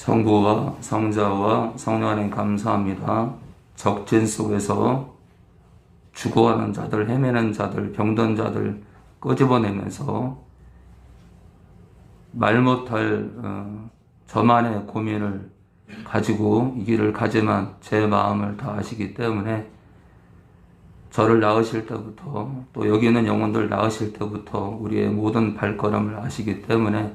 성부와 성자와 성령 하나님 감사합니다. 적진 속에서 죽어가는 자들, 헤매는 자들, 병든 자들 끄집어내면서 말 못할 저만의 고민을 가지고 이 길을 가지만 제 마음을 다 아시기 때문에 저를 낳으실 때부터 또 여기 있는 영혼들 낳으실 때부터 우리의 모든 발걸음을 아시기 때문에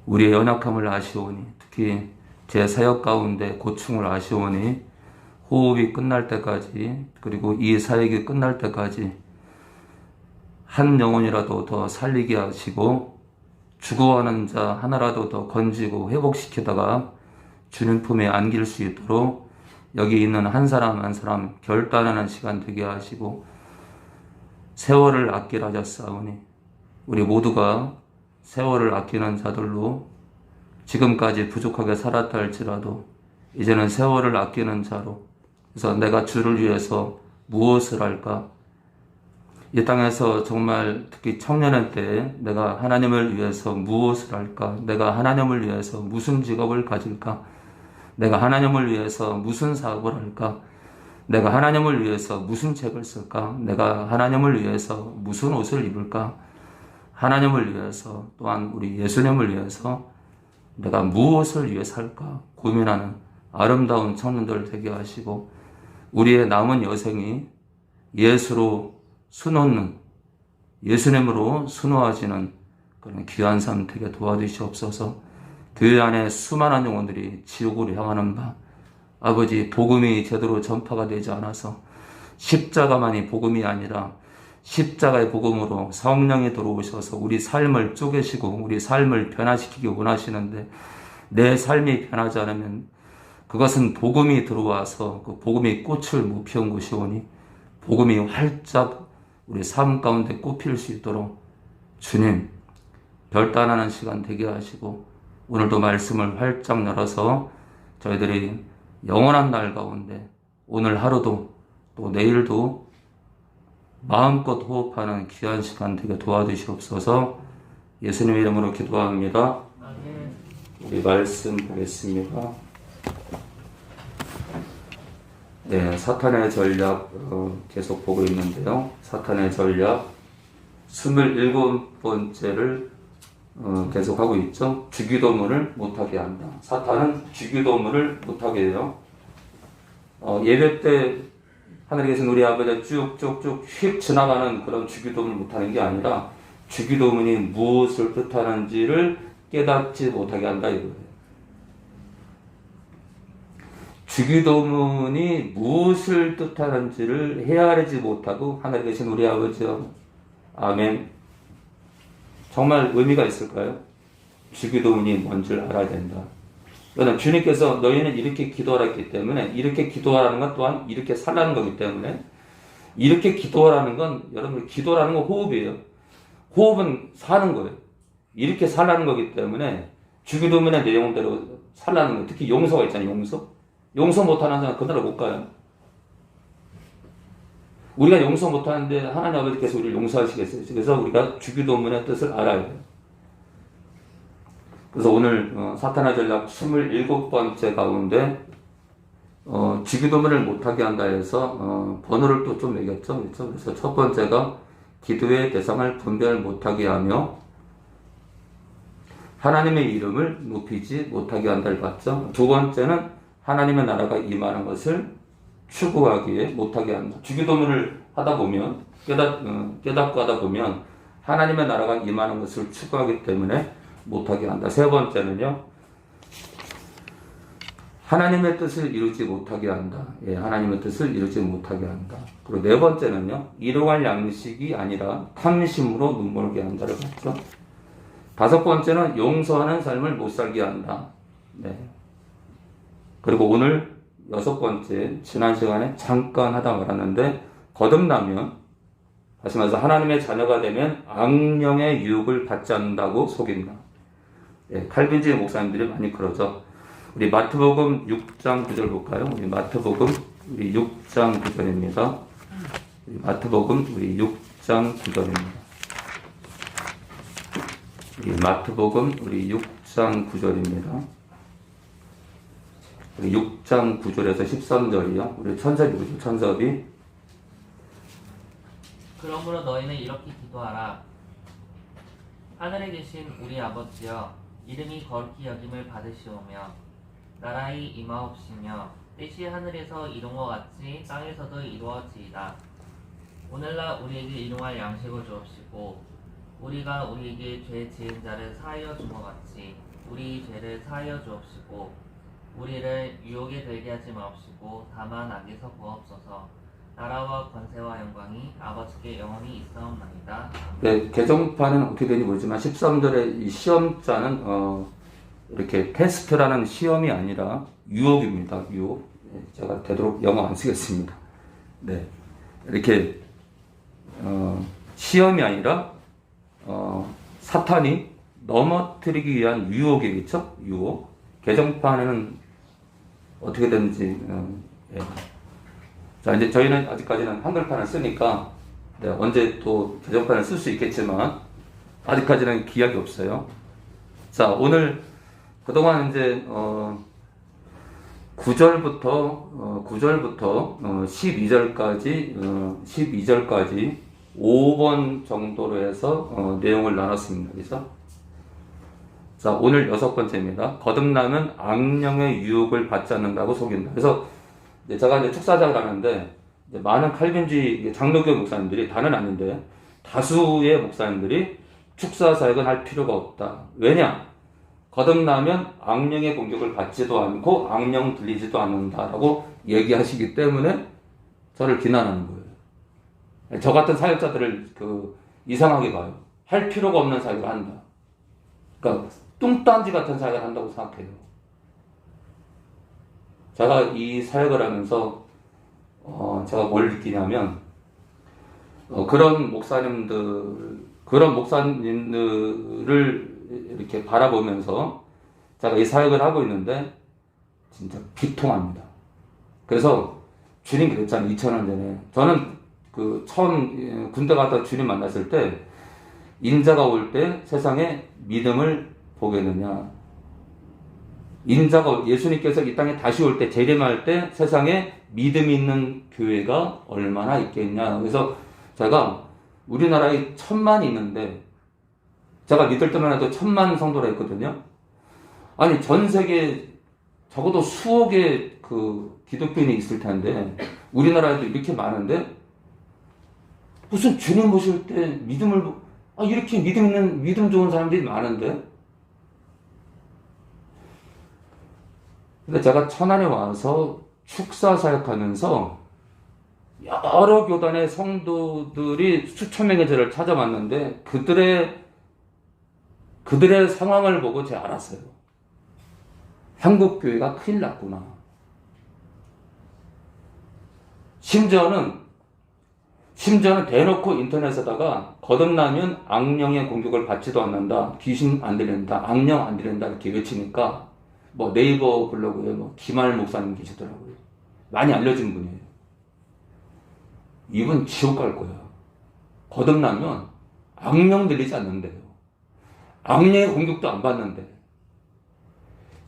우리의 연약함을 아시오니 특히 제 사역 가운데 고충을 아시오니 호흡이 끝날 때까지 그리고 이 사역이 끝날 때까지 한 영혼이라도 더 살리게 하시고 죽어가는 자 하나라도 더 건지고 회복시키다가 주님 품에 안길 수 있도록 여기 있는 한 사람 한 사람 결단하는 시간 되게 하시고 세월을 아끼라 하셨사오니 우리 모두가 세월을 아끼는 자들로 지금까지 부족하게 살았다 할지라도 이제는 세월을 아끼는 자로 그래서 내가 주를 위해서 무엇을 할까? 이 땅에서 정말 특히 청년의 때에 내가 하나님을 위해서 무엇을 할까? 내가 하나님을 위해서 무슨 직업을 가질까? 내가 하나님을 위해서 무슨 사업을 할까? 내가 하나님을 위해서 무슨 책을 쓸까? 내가 하나님을 위해서 무슨 옷을 입을까? 하나님을 위해서 또한 우리 예수님을 위해서 내가 무엇을 위해 살까? 고민하는 아름다운 청년들 되게 하시고 우리의 남은 여생이 예수로 수놓는 예수님으로 수놓아지는 그런 귀한 삶 되게 도와주시옵소서. 교회 안에 수많은 영혼들이 지옥으로 향하는 바 아버지 복음이 제대로 전파가 되지 않아서 십자가만이 복음이 아니라 십자가의 복음으로 성령이 들어오셔서 우리 삶을 쪼개시고 우리 삶을 변화시키기 원하시는데 내 삶이 변하지 않으면 그것은 복음이 들어와서 그 복음이 꽃을 못 피운 것이오니 복음이 활짝 우리 삶 가운데 꽃필 수 있도록 주님 결단하는 시간 되게 하시고 오늘도 말씀을 활짝 열어서 저희들이 영원한 날 가운데 오늘 하루도 또 내일도 마음껏 호흡하는 귀한 시간 되게 도와주시옵소서. 예수님의 이름으로 기도합니다. 우리 말씀 보겠습니다. 네, 사탄의 전략 계속 보고 있는데요. 사탄의 전략 27번째를 계속하고 있죠. 주기도문을 못하게 한다. 사탄은 주기도문을 못하게 해요. 예배 때 하늘에 계신 우리 아버지 쭉쭉쭉 휙 지나가는 그런 주기도문을 못하는 게 아니라 주기도문이 무엇을 뜻하는지를 깨닫지 못하게 한다 이거예요. 주기도문이 무엇을 뜻하는지를 헤아리지 못하고 하늘에 계신 우리 아버지요. 아멘. 정말 의미가 있을까요? 주기도문이 뭔지를 알아야 된다. 그러나 주님께서 너희는 이렇게 기도하라 했기 때문에 이렇게 기도하라는 것 또한 이렇게 살라는 거기 때문에 이렇게 기도하라는 건 여러분 기도라는 건 호흡이에요. 호흡은 사는 거예요. 이렇게 살라는 거기 때문에 주기도문의 내용대로 살라는 거예요. 특히 용서가 있잖아요. 용서 못하는 사람 그대로 못 가요. 우리가 용서 못하는데 하나님 아버지께서 우리를 용서하시겠어요. 그래서 우리가 주기도문의 뜻을 알아야 돼요. 그래서 오늘 사탄의 전략 27번째 가운데 주기도문을 못하게 한다 해서 번호를 또 좀 매겼죠. 그렇죠? 그래서 첫 번째가 기도의 대상을 분별 못하게 하며 하나님의 이름을 높이지 못하게 한다를 봤죠. 두 번째는 하나님의 나라가 임하는 것을 추구하기에 못하게 한다. 주기도문을 하다 보면 깨닫고 하다 보면 하나님의 나라가 임하는 것을 추구하기 때문에 못하게 한다. 세 번째는요. 하나님의 뜻을 이루지 못하게 한다. 예, 하나님의 뜻을 이루지 못하게 한다. 그리고 네 번째는요. 일용할 양식이 아니라 탐심으로 눈물게 한다를 봤죠. 다섯 번째는 용서하는 삶을 못 살게 한다. 네. 그리고 오늘 여섯 번째, 지난 시간에 잠깐 하다 말았는데 거듭나면 다시 말해서 하나님의 자녀가 되면 악령의 유혹을 받지 않는다고 속인다. 예, 칼빈주의 목사님들이 많이 그러죠. 우리 마태복음 6장 9절 볼까요? 우리 마태복음 우리 6장 9절입니다. 마태복음 우리 6장 9절입니다. 우리 마태복음 우리 6장 9절입니다. 우리 6장 9절에서 13절이요. 우리 천섭이 보죠. 천섭이. 그러므로 너희는 이렇게 기도하라. 하늘에 계신 우리 아버지여, 이름이 거룩히 여김을 받으시오며 나라의 임하옵시며 뜻이 하늘에서 이룬 것 같이 땅에서도 이루어지이다. 오늘날 우리에게 일용할 양식을 주옵시고 우리가 우리에게 죄 지은 자를 사하여 준 것 같이 우리 죄를 사하여 주옵시고 우리를 유혹에 들게 하지 마옵시고 다만 악에서 구하옵소서. 나라와 권세와 영광이 아버지께 영원히 있사옵나이다. 네, 개정판은 어떻게 되는지 모르지만 13절에 이 시험자는 이렇게 테스트라는 시험이 아니라 유혹입니다. 유혹. 네, 제가 되도록 영어 안 쓰겠습니다. 네, 이렇게 시험이 아니라 사탄이 넘어뜨리기 위한 유혹이겠죠? 유혹. 개정판에는 어떻게 되는지 예. 자, 이제 저희는 아직까지는 한글판을 쓰니까 네, 언제 또 개정판을 쓸 수 있겠지만 아직까지는 기약이 없어요. 자, 오늘 그동안 이제 9절부터 12절까지 5번 정도로 해서 내용을 나눴습니다. 그래서 자, 오늘 6번째입니다. 거듭나면 악령의 유혹을 받지 않는다고 속인다. 그래서 제가 이제 축사작을 하는데 이제 많은 칼빈주의 장로교 목사님들이 다는 아닌데 다수의 목사님들이 축사 사역은 할 필요가 없다. 왜냐? 거듭나면 악령의 공격을 받지도 않고 악령 들리지도 않는다라고 얘기하시기 때문에 저를 비난하는 거예요. 저 같은 사역자들을 이상하게 봐요. 할 필요가 없는 사역을 한다. 그러니까 뚱딴지 같은 사역을 한다고 생각해요. 제가 이 사역을 하면서 제가 뭘 느끼냐면 그런 목사님들을 이렇게 바라보면서 제가 이 사역을 하고 있는데 진짜 비통합니다. 그래서 주님 그랬잖아요. 2000년 전에 저는 처음 군대 갔다 주님 만났을 때 인자가 올 때 세상에 믿음을 보겠느냐. 인자가 예수님께서 이 땅에 다시 올 때 재림할 때 세상에 믿음이 있는 교회가 얼마나 있겠냐. 그래서 제가 우리나라에 1000만이 있는데 제가 믿을 때만 해도 1000만 성도라 했거든요. 아니 전 세계 적어도 수억의 기독교인이 있을 텐데 우리나라에도 이렇게 많은데 무슨 주님 모실 때 이렇게 믿음 좋은 사람들이 많은데. 근데 제가 천안에 와서 축사 사역하면서 여러 교단의 성도들이 수천 명의 저를 찾아왔는데 그들의 상황을 보고 제가 알았어요. 한국 교회가 큰일 났구나. 심지어는 대놓고 인터넷에다가 거듭나면 악령의 공격을 받지도 않는다. 귀신 안 들린다. 악령 안 들린다. 이렇게 외치니까 네이버 블로그에 김할 목사님 계시더라고요. 많이 알려진 분이에요. 이분 지옥 갈 거야. 거듭나면 악령 들리지 않는데요. 악령의 공격도 안 받는데.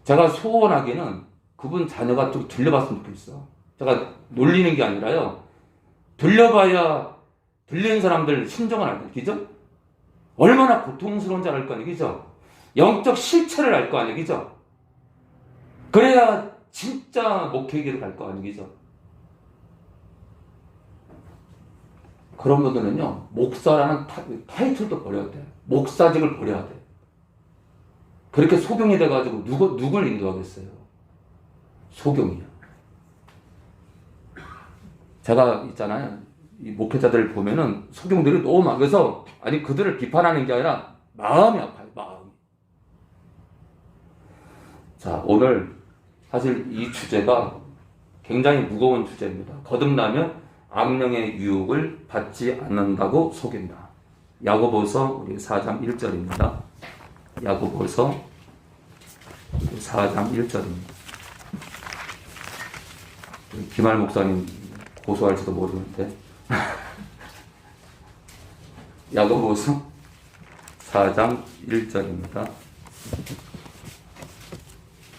제가 소원하기는 그분 자녀가 좀 들려봤으면 좋겠어. 제가 놀리는 게 아니라요. 들려봐야 들리는 사람들 심정을 알 거 아니에요. 그죠? 얼마나 고통스러운지 알 거 아니에요. 그죠? 영적 실체를 알 거 아니에요. 그죠? 그래야 진짜 목회기를 갈 거 아니겠죠? 그런 분들은요, 목사라는 타이틀도 버려야 돼. 목사직을 버려야 돼. 그렇게 소경이 돼가지고 누굴 인도하겠어요? 소경이야. 제가 있잖아요. 이 목회자들을 보면은 소경들이 너무 많아서 그들을 비판하는 게 아니라 마음이 아파요. 마음이. 자, 오늘 사실 이 주제가 굉장히 무거운 주제입니다. 거듭나면 악령의 유혹을 받지 않는다고 속인다. 야고보서 우리 4장 1절입니다. 야고보서 4장 1절입니다. 김할 목사님 고소할지도 모르는데 야고보서 4장 1절입니다.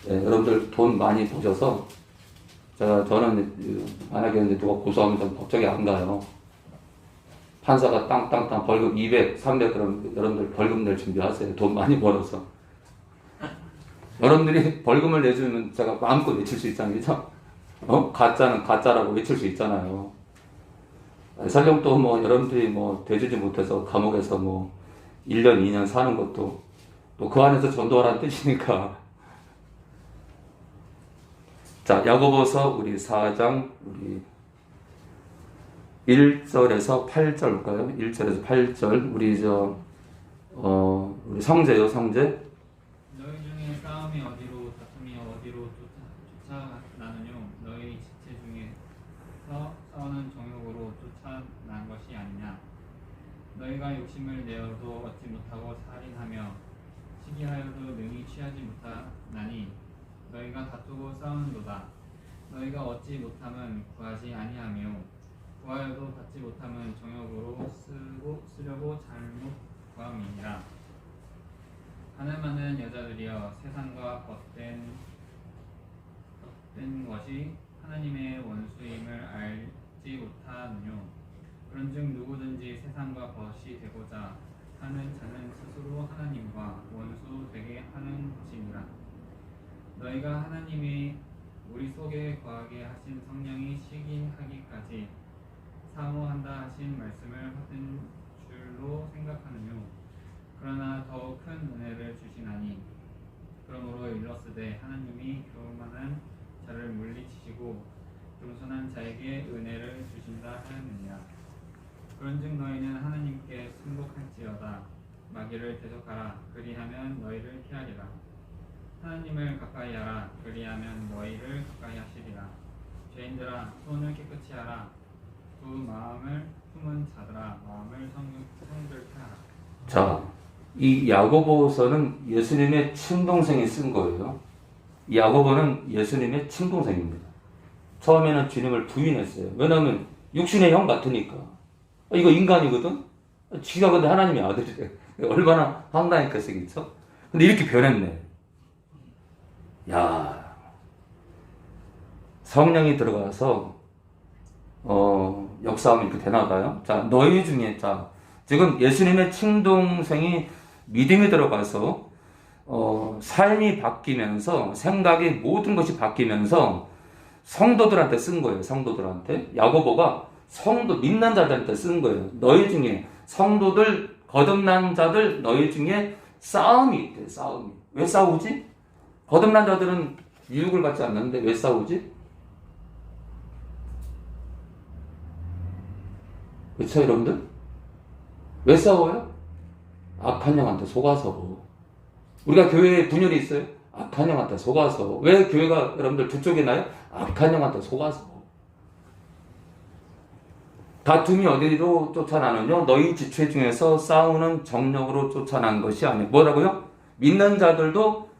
예, 여러분들 돈 많이 버셔서 저는 만약에 이제 누가 고소하면 전 법정에 안 가요. 판사가 땅땅땅 벌금 200, 300 그럼 여러분들 벌금 낼 준비하세요. 돈 많이 벌어서. 여러분들이 벌금을 내주면 제가 마음껏 외칠 수 있잖아요. 그죠? 가짜는 가짜라고 외칠 수 있잖아요. 설령 또 뭐 여러분들이 뭐 대주지 못해서 감옥에서 뭐 1년, 2년 사는 것도 또 그 안에서 전도하라는 뜻이니까. 자, 야고보서 우리 4장 우리 1절에서 8절 볼까요? 1절에서 8절 우리 성제요, 성제. 너희 중에 싸움이 어디로 다툼이 어디로 쫓아나느뇨 너희 지체 중에서 싸우는 정욕으로 쫓아난 것이 아니냐 너희가 욕심을 내어도 얻지 못하고 살인하며 시기하여도 능히 취하지 못하나니 너희가 다투고 싸우는도다 너희가 얻지 못함은 구하지 아니하며 구하여도 받지 못함은 정욕으로 쓰려고 잘못 구함이니라 가늠하는 여자들이여 세상과 헛된 것이 하나님의 원수임을 알지 못하느뇨 그런즉 누구든지 세상과 벗이 되고자 하는 자는 스스로 하나님과 원수 되게 하는 것이니라 너희가 하나님이 우리 속에 거하게 하신 성령이 시기하기까지 사모한다 하신 말씀을 받은 줄로 생각하느뇨 그러나 더욱 큰 은혜를 주시나니 그러므로 일렀으되 하나님이 교만한 자를 물리치시고 겸손한 자에게 은혜를 주신다 하였느니라 그런즉 너희는 하나님께 순복할지어다 마귀를 대적하라 그리하면 너희를 피하리라 하나님을 가까이 하라 그리하면 너희를 가까이 하시리라 죄인들아 손을 깨끗이 하라 두 마음을 품은 자들아 마음을 성들케 하라 자, 이 야고보서는 예수님의 친동생이 쓴 거예요. 이 야고보는 예수님의 친동생입니다. 처음에는 주님을 부인했어요. 왜냐하면 육신의 형 같으니까. 이거 인간이거든? 지가 근데 하나님의 아들이래. 얼마나 황당했겠어. 근데 이렇게 변했네. 야, 성령이 들어가서 역사하면 이렇게 되나 봐요. 자, 너희 중에 지금 예수님의 친동생이 믿음이 들어가서 삶이 바뀌면서 생각이 모든 것이 바뀌면서 성도들한테 쓴 거예요. 성도들한테. 야고보가 성도 믿는 자들한테 쓴 거예요. 너희 중에 성도들 거듭난 자들 너희 중에 싸움이 있대. 싸움이. 왜 싸우지? 거듭난 자들은 유혹을 받지 않는데 왜 싸우지? 그렇죠, 여러분들? 왜 싸워요? 악한 영한테 속아서. 우리가 교회에 분열이 있어요? 악한 영한테 속아서. 왜 교회가 여러분들 두 쪽에 나요? 악한 영한테 속아서. 다툼이 어디로 쫓아나느냐? 너희 지체 중에서 싸우는 정욕으로 쫓아난 것이 아니고 뭐라고요? 믿는 자들도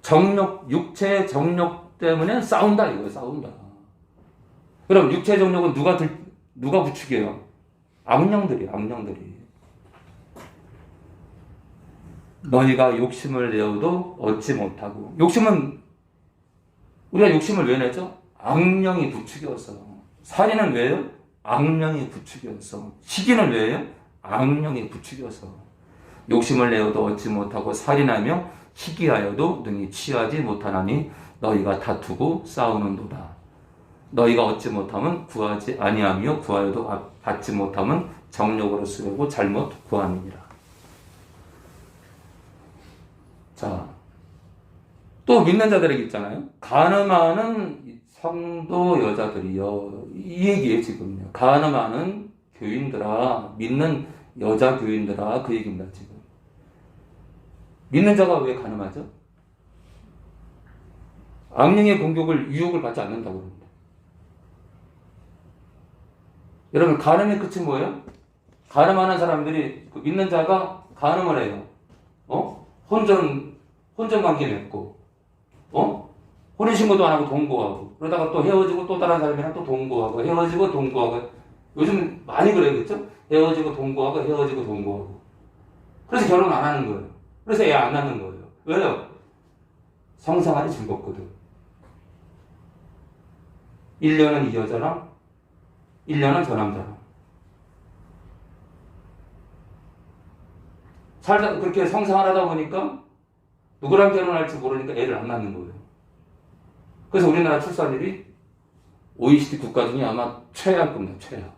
정욕, 육체의 정욕 때문에 싸운다 이거예요. 싸운다. 그럼 육체의 정욕은 누가 부추겨요? 악령들이. 너희가 욕심을 내어도 얻지 못하고. 욕심은 우리가 욕심을 왜 내죠? 악령이 부추겨서. 살인은 왜요? 악령이 부추겨서. 시기는 왜요? 악령이 부추겨서. 욕심을 내어도 얻지 못하고 살인하며 시기하여도 능히 취하지 못하나니 너희가 다투고 싸우는도다. 너희가 얻지 못하면 구하지 아니하며 구하여도 받지 못하면 정욕으로 쓰려고 잘못 구함이니라. 자, 또 믿는 자들에게 있잖아요. 가늠하는 성도 여자들이여. 이 얘기예요, 지금요. 가늠하는 교인들아, 믿는 여자 교인들아, 그 얘기입니다, 지금. 믿는 자가 왜 가늠하죠? 악령의 공격을, 유혹을 받지 않는다고 합니다. 여러분, 가늠의 끝이 뭐예요? 가늠하는 사람들이, 믿는 자가 가늠을 해요. 혼전 관계 맺고, 혼인신고도 안 하고 동거하고, 그러다가 또 헤어지고 또 다른 사람이랑 또 동거하고, 헤어지고 동거하고, 요즘 많이 그래요, 그렇죠? 헤어지고 동거하고, 헤어지고 동거하고. 그래서 결혼 안 하는 거예요. 그래서 애 안 낳는 거예요. 왜요? 성생활이 즐겁거든. 1년은 이 여자랑 1년은 저 남자랑 살다 그렇게 성생활 하다 보니까 누구랑 결혼할지 모르니까 애를 안 낳는 거예요. 그래서 우리나라 출산율이 OECD 국가 중에 아마 최하급이에요. 최하.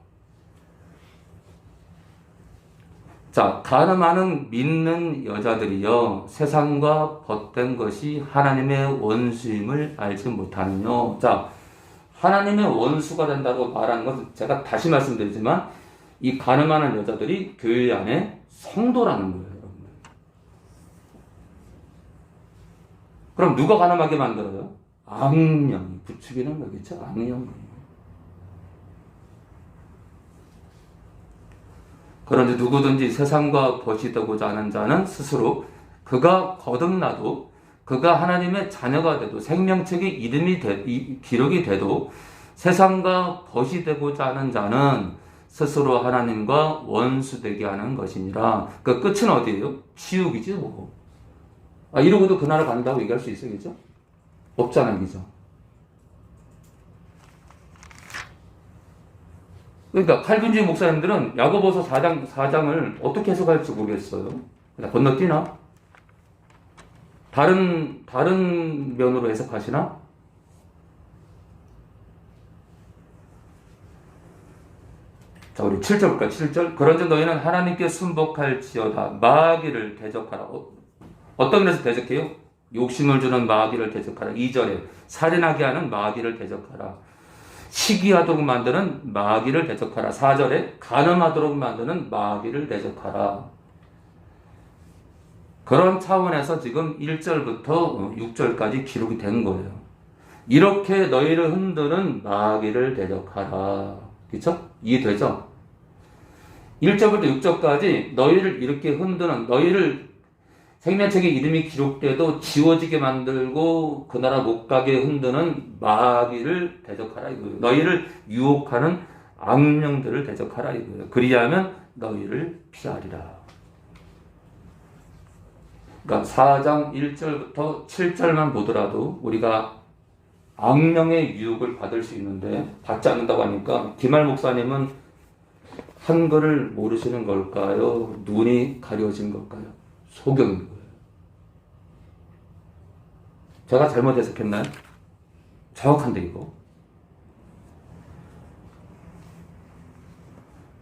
자, 가늠하는 믿는 여자들이여 세상과 벗된 것이 하나님의 원수임을 알지 못하느뇨. 자, 하나님의 원수가 된다고 말하는 것은 제가 다시 말씀드리지만 이 가늠하는 여자들이 교회 안에 성도라는 거예요. 여러분들. 그럼 누가 가늠하게 만들어요? 악령이 부추기는 거겠죠. 악령이. 그런데 누구든지 세상과 벗이 되고자 하는 자는 스스로 그가 거듭나도 그가 하나님의 자녀가 돼도 생명책의 이름이 기록이 돼도 세상과 벗이 되고자 하는 자는 스스로 하나님과 원수되게 하는 것이니라. 그 끝은 어디예요? 지옥이지 뭐. 이러고도 그 나라 간다고 얘기할 수 있어야겠죠? 없잖아요, 그죠? 그러니까 칼빈주의 목사님들은 야고보서 4장을 어떻게 해석할지 모르겠어요. 그냥 건너뛰나? 다른 면으로 해석하시나? 자, 우리 7절 볼까요? 7절. 그런즉 너희는 하나님께 순복할지어다. 마귀를 대적하라. 어떤 면에서 대적해요? 욕심을 주는 마귀를 대적하라. 2절에 살인하게 하는 마귀를 대적하라. 시기하도록 만드는 마귀를 대적하라. 4절에 간음하도록 만드는 마귀를 대적하라. 그런 차원에서 지금 1절부터 6절까지 기록이 된 거예요. 이렇게 너희를 흔드는 마귀를 대적하라. 그렇죠? 이해되죠? 1절부터 6절까지 너희를 이렇게 흔드는, 너희를 생명책의 이름이 기록돼도 지워지게 만들고 그 나라 못 가게 흔드는 마귀를 대적하라 이거예요. 너희를 유혹하는 악령들을 대적하라 이거예요. 그리하면 너희를 피하리라. 그러니까 4장 1절부터 7절만 보더라도 우리가 악령의 유혹을 받을 수 있는데 받지 않는다고 하니까 김할 목사님은 한글을 모르시는 걸까요? 눈이 가려진 걸까요? 소경인 거예요. 제가 잘못 해석했나요? 정확한데 이거.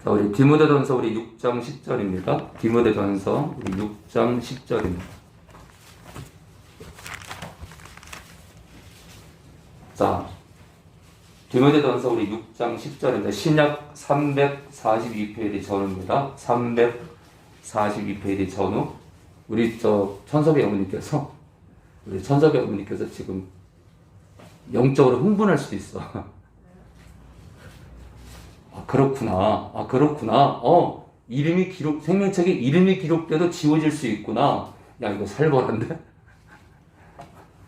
자, 우리 디모데전서 우리 6장 10절입니다. 디모데전서 우리 6장 10절입니다. 자, 디모데전서 우리 6장 10절인데 신약 342페이지 전후입니다. 342페이지 전후. 우리 천석의 어머니께서 지금 영적으로 흥분할 수도 있어. 그렇구나. 이름이 생명책에 이름이 기록돼도 지워질 수 있구나. 야, 이거 살벌한데?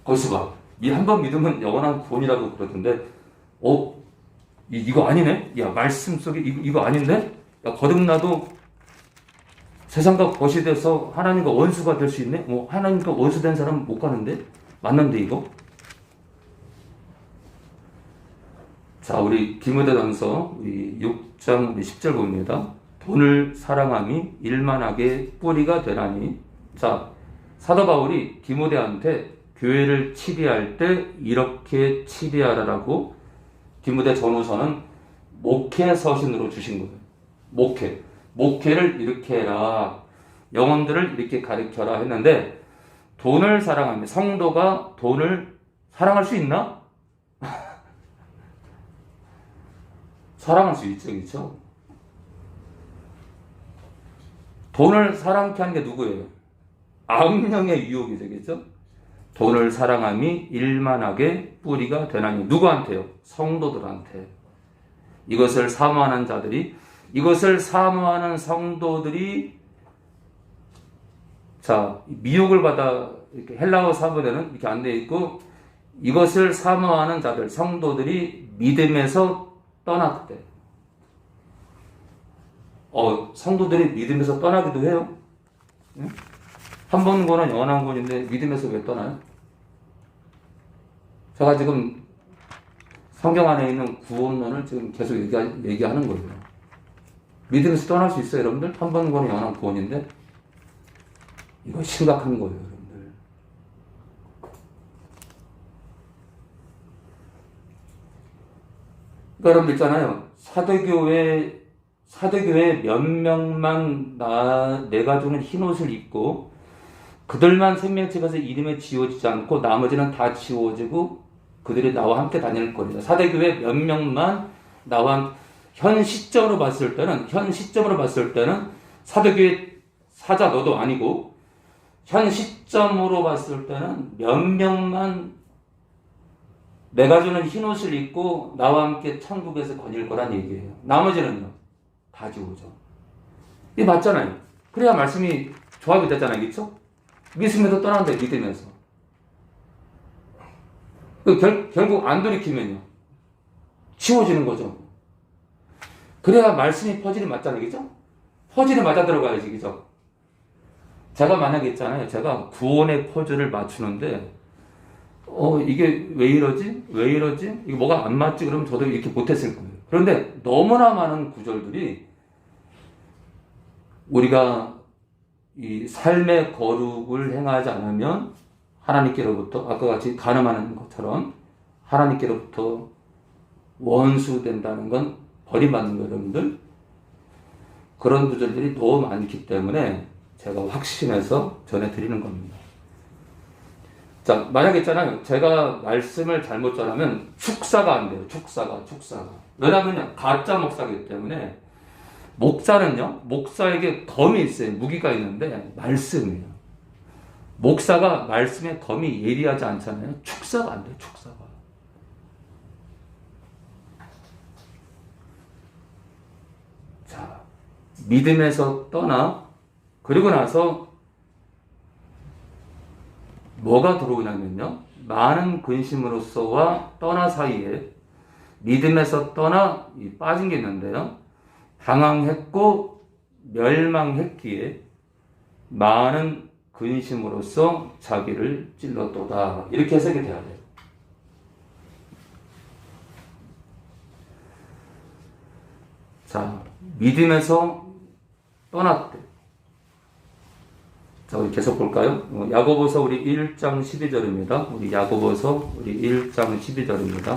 거기서 봐. 이 한 번 믿으면 영원한 구원이라고 그러던데, 이거 아니네? 야, 말씀 속에 이거 아닌데? 야, 거듭나도 세상과 벗이 돼서 하나님과 원수가 될 수 있네? 하나님과 원수된 사람은 못 가는데? 맞는데, 이거? 자, 우리 디모데전서 우리 6장 우리 10절 봅니다. 돈을 사랑함이 일만하게 뿌리가 되나니. 자, 사도 바울이 디모데한테 교회를 치리할 때 이렇게 치리하라라고 디모데 전후서는 목회 서신으로 주신 거예요. 목회를 이렇게 해라. 영혼들을 이렇게 가르쳐라 했는데 돈을 사랑하면 성도가 돈을 사랑할 수 있나? 사랑할 수 있죠, 그렇죠? 돈을 사랑케 하는 게 누구예요? 악령의 유혹이 되겠죠? 돈을 사랑함이 일만하게 뿌리가 되나니. 누구한테요? 성도들한테. 이것을 사모하는 성도들이 자, 미혹을 받아 이렇게 헬라어 사본에는 이렇게 안 되어 있고, 이것을 사모하는 자들, 성도들이 믿음에서 떠났대. 성도들이 믿음에서 떠나기도 해요. 응? 한 번 구원은 영원한 구원인데 믿음에서 왜 떠나요? 제가 지금 성경 안에 있는 구원론을 지금 계속 얘기하는 거예요. 믿음에서 떠날 수 있어요, 여러분들? 한 번 구원은 영원한 구원인데 이거 심각한 거예요, 여러분들. 그러니까 여러분들 있잖아요. 사도교회 몇 명만 내가 주는 흰옷을 입고 그들만 생명책에서 이름이 지워지지 않고 나머지는 다 지워지고 그들이 나와 함께 다닐 겁니다. 사도교회 몇 명만 나와 현 시점으로 봤을 때는 사도교회 사자 너도 아니고 현 시점으로 봤을 때는 몇 명만 내가 주는 흰옷을 입고 나와 함께 천국에서 거닐 거란 얘기예요. 나머지는요 다 지워져. 이게 맞잖아요. 그래야 말씀이 조합이 되잖아요. 그렇죠? 믿음에서 떠난다. 믿음에서. 결국 안 돌이키면요 지워지는 거죠. 그래야 말씀이 퍼즐이 맞잖아요. 그죠? 퍼즐이 맞아 들어가야지. 그죠? 제가 만약에 있잖아요. 제가 구원의 퍼즐을 맞추는데 이게 왜 이러지? 이게 뭐가 안 맞지? 그러면 저도 이렇게 못했을 거예요. 그런데 너무나 많은 구절들이 우리가 이 삶의 거룩을 행하지 않으면 하나님께로부터 아까 같이 간음하는 것처럼 하나님께로부터 원수된다는 건 버림받는 거예요, 여러분들. 그런 구절들이 너무 많기 때문에 제가 확신해서 전해드리는 겁니다. 자, 만약에 있잖아요. 제가 말씀을 잘못 전하면 축사가 안 돼요. 축사가. 왜냐면요, 가짜 목사이기 때문에 목사에게 덤이 있어요. 무기가 있는데 말씀이에요. 목사가 말씀에 덤이 예리하지 않잖아요. 축사가 안 돼요. 축사가. 자, 믿음에서 떠나 그리고 나서 뭐가 들어오냐면요. 많은 근심으로서와 떠나 사이에 믿음에서 떠나 빠진 게 있는데요. 방황했고 멸망했기에 많은 근심으로써 자기를 찔렀도다. 이렇게 해석이 돼야 돼요. 자, 믿음에서 떠났대. 자, 우리 계속 볼까요? 야고보서 우리 1장 12절입니다. 우리 야고보서 우리 1장 12절입니다.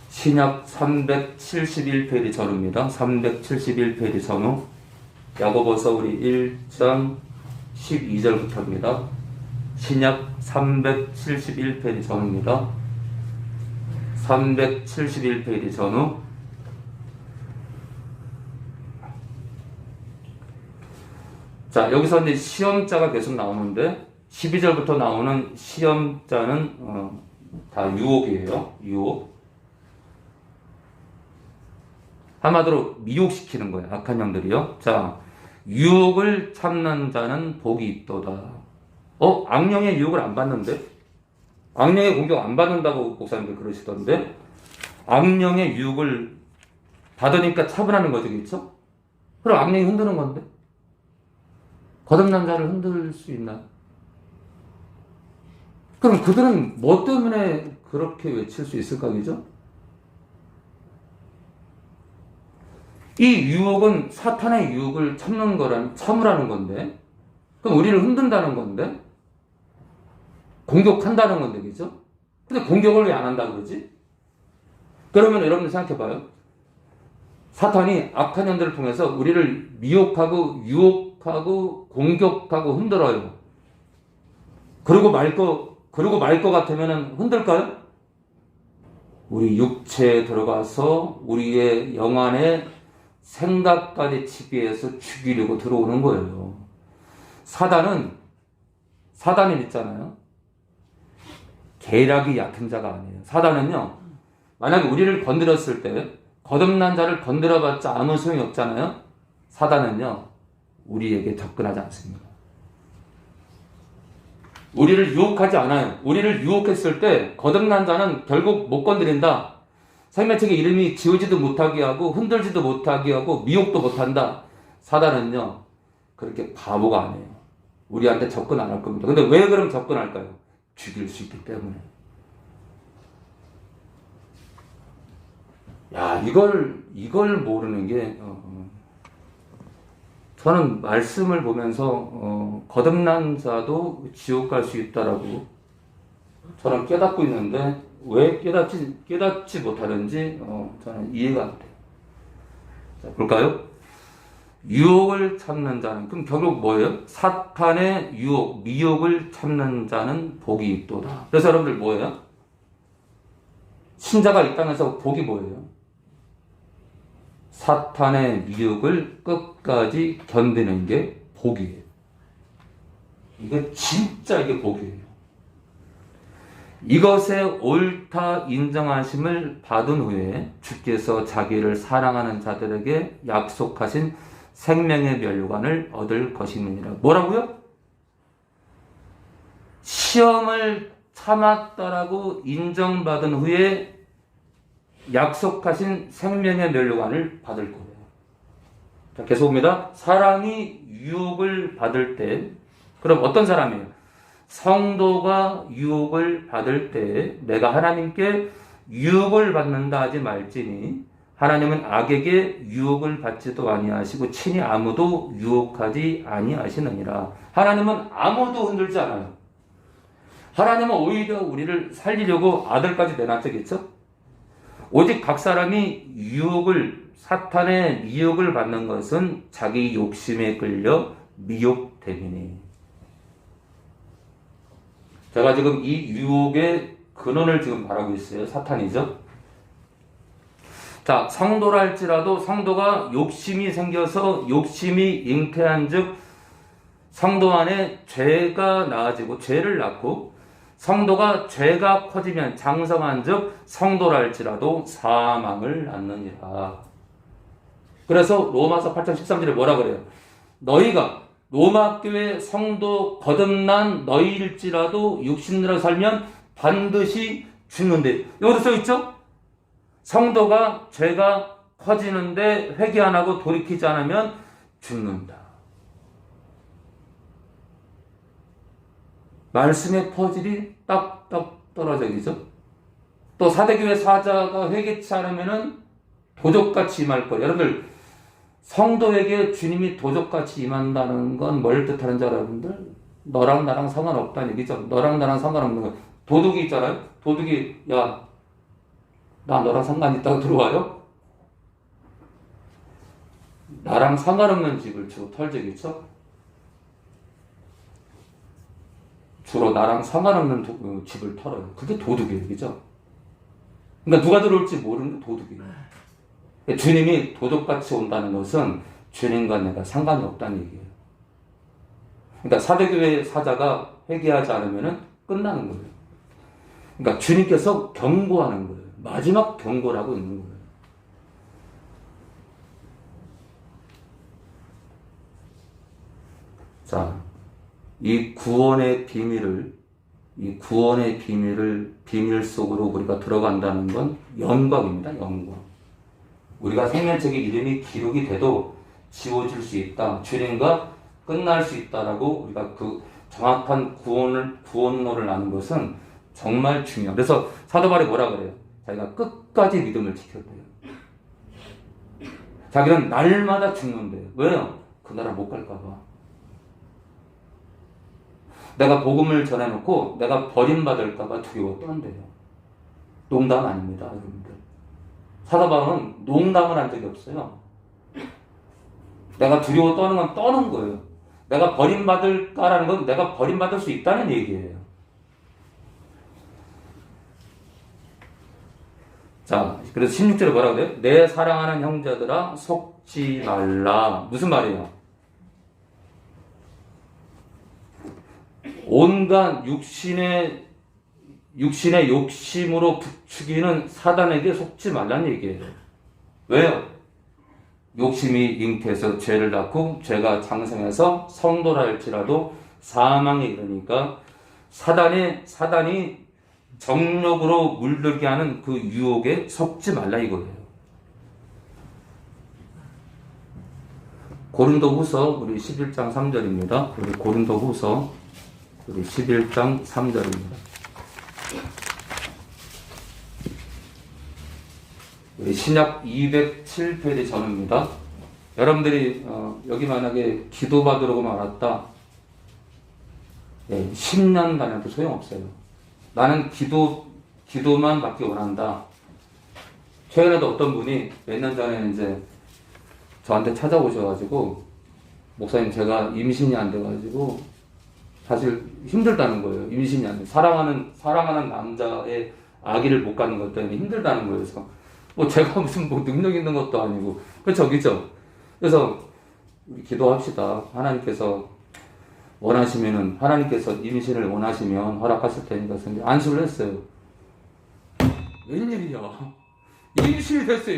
신약 371페이지 전후입니다. 371페이지 전후. 야고보서 우리 1장 12절부터입니다. 신약 371페이지 전후입니다. 371페이지 전후. 자, 여기서 이제 시험자가 계속 나오는데 12절부터 나오는 시험자는 다 유혹이에요. 유혹. 한마디로 미혹시키는 거예요. 악한 영들이요. 자, 유혹을 참는 자는 복이 있도다. 악령의 유혹을 안 받는데? 악령의 공격 안 받는다고 목사님들 그러시던데? 악령의 유혹을 받으니까 차분하는 거죠. 그렇죠? 그럼 악령이 흔드는 건데? 거듭난 자를 흔들 수 있나? 그럼 그들은 뭐 때문에 그렇게 외칠 수 있을까? 그죠? 이 유혹은 사탄의 유혹을 참으라는 건데, 그럼 우리를 흔든다는 건데, 공격한다는 건데, 그죠? 근데 공격을 왜 안 한다 그러지? 그러면 여러분들 생각해봐요. 사탄이 악한 년들을 통해서 우리를 미혹하고, 유혹하고, 공격하고, 흔들어요. 그러고 말 것 같으면 흔들까요? 우리 육체에 들어가서 우리의 영안에 생각까지 지배해서 죽이려고 들어오는 거예요. 사단은 있잖아요. 계략이 얕은 자가 아니에요. 사단은요, 만약에 우리를 건드렸을 때, 거듭난 자를 건드려봤자 아무 소용이 없잖아요. 사단은요, 우리에게 접근하지 않습니다. 우리를 유혹하지 않아요. 우리를 유혹했을 때, 거듭난 자는 결국 못 건드린다. 생명책의 이름이 지우지도 못하게 하고 흔들지도 못하게 하고 미혹도 못한다. 사단은요 그렇게 바보가 아니에요. 우리한테 접근 안 할 겁니다. 근데 왜 그럼 접근할까요? 죽일 수 있기 때문에. 야, 이걸 모르는 게, 저는 말씀을 보면서, 거듭난 자도 지옥 갈 수 있다라고 저는 깨닫고 있는데, 왜 깨닫지 못하는지, 저는 이해가 안 돼요. 자, 볼까요? 유혹을 참는 자는, 그럼 결국 뭐예요? 사탄의 유혹, 미혹을 참는 자는 복이 있도다. 그래서 여러분들 뭐예요? 신자가 이 땅에서 복이 뭐예요? 사탄의 미혹을 끝까지 견디는 게 복이에요. 이게 진짜 이게 복이에요. 이것에 옳다 인정하심을 받은 후에 주께서 자기를 사랑하는 자들에게 약속하신 생명의 면류관을 얻을 것이니라. 뭐라고요? 시험을 참았다라고 인정받은 후에 약속하신 생명의 면류관을 받을 거예요. 자, 계속 봅니다. 사람이 유혹을 받을 때, 그럼 어떤 사람이에요? 성도가 유혹을 받을 때 내가 하나님께 유혹을 받는다 하지 말지니 하나님은 악에게 유혹을 받지도 아니하시고 친히 아무도 유혹하지 아니하시느니라. 하나님은 아무도 흔들지 않아요. 하나님은 오히려 우리를 살리려고 아들까지 내놨겠죠? 오직 각 사람이 사탄의 미혹을 받는 것은 자기 욕심에 끌려 미혹됨이니. 제가 지금 이 유혹의 근원을 지금 말하고 있어요. 사탄이죠. 자, 성도라 할지라도 성도가 욕심이 생겨서 욕심이 잉태한 즉 성도 안에 죄가 나아지고 죄를 낳고 성도가 죄가 커지면 장성한 즉 성도라 할지라도 사망을 낳느니라. 그래서 로마서 8장 13절에 뭐라 그래요? 너희가 로마 교회 성도 거듭난 너희일지라도 육신으로 살면 반드시 죽는데. 여기도 써있죠? 성도가 죄가 커지는데 회개 안 하고 돌이키지 않으면 죽는다. 말씀의 퍼즐이 딱딱 떨어져 있죠. 또 사대교회 사자가 회개치 않으면 도적같이 임할 거예요. 여러분들 성도에게 주님이 도적같이 임한다는 건 뭘 뜻하는 줄 알아요, 여러분들? 너랑 나랑 상관없다는 얘기죠. 너랑 나랑 상관없는 거. 도둑이 있잖아요. 도둑이 야, 나 너랑 상관 있다고 들어와요? 나랑 상관없는 집을 주로 털죠. 주로 나랑 상관없는 집을 털어요. 그게 도둑이에요. 그죠? 그러니까 누가 들어올지 모르는 게 도둑이에요. 주님이 도둑같이 온다는 것은 주님과 내가 상관이 없다는 얘기예요. 그러니까 사대교회 사자가 회개하지 않으면 끝나는 거예요. 그러니까 주님께서 경고하는 거예요. 마지막 경고를 하고 있는 거예요. 자, 이 구원의 비밀 속으로 우리가 들어간다는 건 영광입니다. 영광. 우리가 생명책의 이름이 기록이 돼도 지워질 수 있다. 주님과 끝날 수 있다라고 우리가 그 정확한 구원로를 아는 것은 정말 중요해요. 그래서 사도 바울이 뭐라 그래요? 자기가 끝까지 믿음을 지켰대요. 자기는 날마다 죽는데요. 왜요? 그 나라 못 갈까봐. 내가 복음을 전해놓고 내가 버림받을까봐 두려워 떤대요. 농담 아닙니다, 여러분들. 사도 바울은 농담을 한 적이 없어요. 내가 두려워 떠는 건 떠는 거예요. 내가 버림받을까라는 건 내가 버림받을 수 있다는 얘기예요. 자, 그래서 16절에 뭐라고 해요? 내 사랑하는 형제들아 속지 말라. 무슨 말이에요? 온갖 육신의 욕심으로 부추기는 사단에게 속지 말라는 얘기예요. 왜요? 욕심이 잉태해서 죄를 낳고 죄가 장성해서 성도라 할지라도 사망에 이르니까 사단이 정욕으로 물들게 하는 그 유혹에 속지 말라 이거예요. 고린도후서 우리 11장 3절입니다. 우리 고린도후서 우리 11장 3절입니다. 우리 신약 207페이지 전입니다. 여러분들이 여기 만약에 기도받으러고만 왔다. 10년 다녀도 소용없어요. 나는 기도만 받기 원한다. 최근에도 어떤 분이 몇 년 전에 이제 저한테 찾아오셔가지고, 목사님 제가 임신이 안 돼가지고 사실 힘들다는 거예요. 임신이 안 돼. 사랑하는 남자의 아기를 못 갖는 것 때문에 힘들다는 거예요. 그래서 뭐 제가 무슨 뭐 능력 있는 것도 아니고, 그죠? 그래서 우리 기도합시다. 하나님께서 임신을 원하시면 허락하실 테니까 안수를 했어요. 웬일이야? 임신이 됐어요.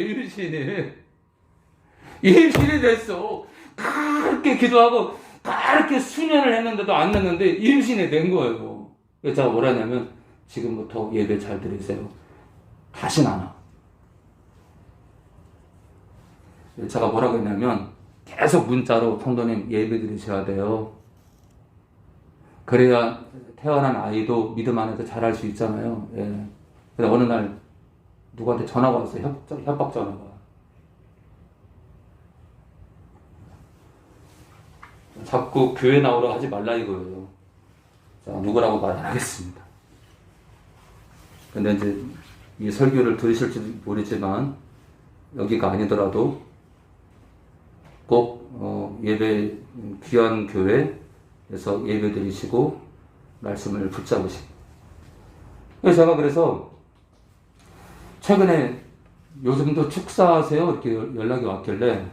임신이 됐어. 그렇게 기도하고 그렇게 수년을 했는데도 안 됐는데 임신이 된 거예요. 그래서 제가 뭐라냐면, 지금부터 예배 잘 드리세요. 다시는 안 와. 제가 뭐라고 했냐면, 계속 문자로 성도님 예배 드리셔야 돼요. 그래야 태어난 아이도 믿음 안에서 자랄 수 있잖아요. 예. 근데 어느 날 누구한테 전화가 왔어요. 협박 전화가. 자꾸 교회 나오라 하지 말라 이거예요. 자, 누구라고 말 안 하겠습니다. 근데 이제 이 설교를 들으실지 모르지만, 여기가 아니더라도 꼭 예배, 귀한 교회에서 예배 드리시고 말씀을 붙잡으시고. 그래서 최근에 요즘도 축사하세요? 이렇게 연락이 왔길래,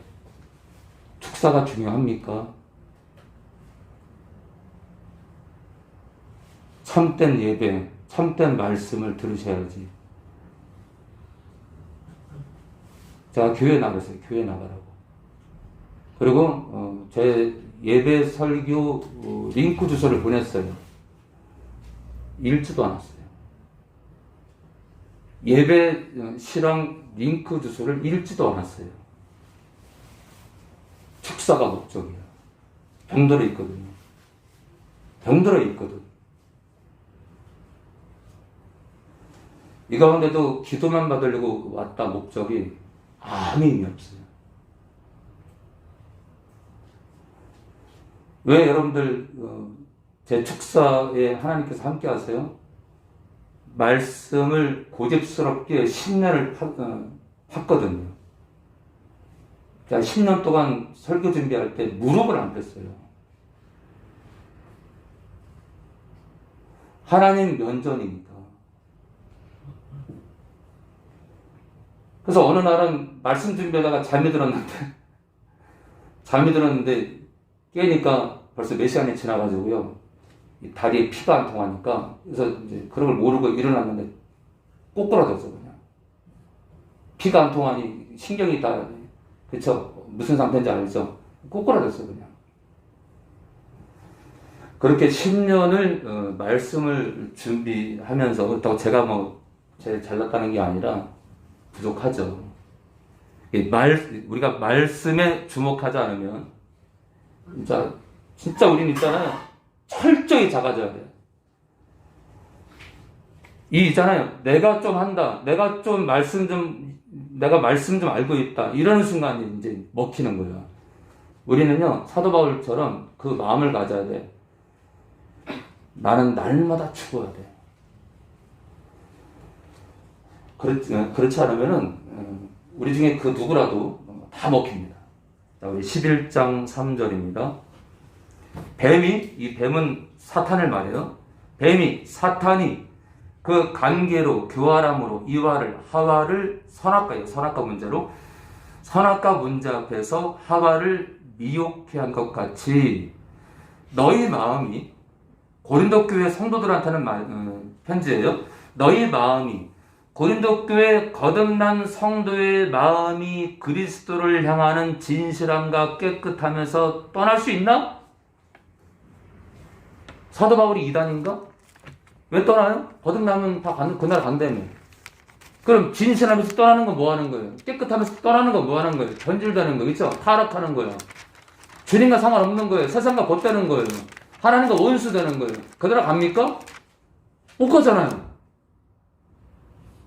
축사가 중요합니까? 참된 예배, 참된 말씀을 들으셔야지. 제가 교회 나가세요. 교회 나가라고. 그리고 제 예배 설교 링크 주소를 보냈어요. 읽지도 않았어요. 예배 실황 링크 주소를 읽지도 않았어요. 축사가 목적이에요. 병들어 있거든요. 이 가운데도 기도만 받으려고 왔다 목적이 아무 의미 없어요. 왜 여러분들 제 축사에 하나님께서 함께 하세요? 말씀을 고집스럽게 10년을 팠거든요. 제가 10년 동안 설교 준비할 때 무릎을 안 뺐어요. 하나님 면전이니까. 그래서 어느 날은 말씀 준비하다가 잠이 들었는데 깨니까 벌써 몇 시간이 지나가지고요. 이 다리에 피가 안 통하니까, 그래서 이제 그런 걸 모르고 일어났는데 꼬꾸라졌어 그냥. 피가 안 통하니 신경이 다, 그쵸? 무슨 상태인지 알죠? 꼬꾸라졌어 그냥. 그렇게 10년을 말씀을 준비하면서, 그렇다고 제가 제일 잘났다는 게 아니라 부족하죠. 우리가 말씀에 주목하지 않으면 진짜 우리는 있잖아요. 철저히 작아져야 돼요. 있잖아요. 내가 좀 한다. 내가 말씀 좀 알고 있다. 이러는 순간 이제 먹히는 거예요. 우리는요, 사도 바울처럼 그 마음을 가져야 돼. 나는 날마다 죽어야 돼. 그렇지 않으면은, 우리 중에 그 누구라도 다 먹힙니다. 자, 우리 11장 3절입니다. 이 뱀은 사탄을 말해요. 사탄이 그 관계로, 교활함으로 하와를 선악과 문제로, 선악과 문제 앞에서 하와를 미혹해 한 것 같이, 너희 마음이, 고린도 교회 성도들한테는 편지예요. 너희 마음이, 고린도 교회 거듭난 성도의 마음이 그리스도를 향하는 진실함과 깨끗함에서 떠날 수 있나? 사도 바울이 이단인가? 왜 떠나요? 거듭나면 다 그날 간다며. 그럼 진실하면서 떠나는 건 뭐 하는 거예요? 깨끗하면서 떠나는 건 뭐 하는 거예요? 변질되는 거, 그렇죠? 타락하는 거예요. 주님과 상관없는 거예요. 세상과 벗되는 거예요. 하나님과 원수 되는 거예요. 그대로 갑니까? 못 가잖아요.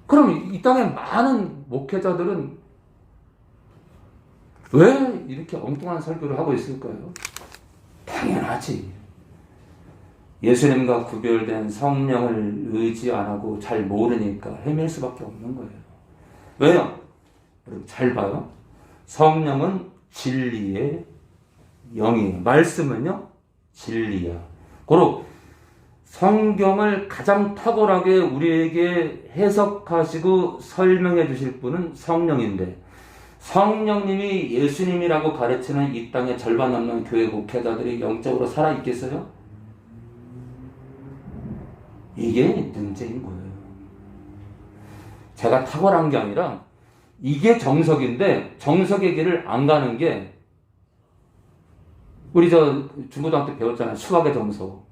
그럼 이 땅에 많은 목회자들은 왜 이렇게 엉뚱한 설교를 하고 있을까요? 당연하지. 예수님과 구별된 성령을 의지 안 하고 잘 모르니까 헤맬 수밖에 없는 거예요. 왜요? 여러분 잘 봐요. 성령은 진리의 영이에요. 말씀은요, 진리야. 고로 성경을 가장 탁월하게 우리에게 해석하시고 설명해 주실 분은 성령인데, 성령님이 예수님이라고 가르치는 이 땅의 절반 넘는 교회 목회자들이 영적으로 살아있겠어요? 이게 문제인 거예요. 제가 탁월한 게 아니라 이게 정석인데 정석의 길을 안 가는 게, 우리 중고등학교 때 배웠잖아요. 수학의 정석.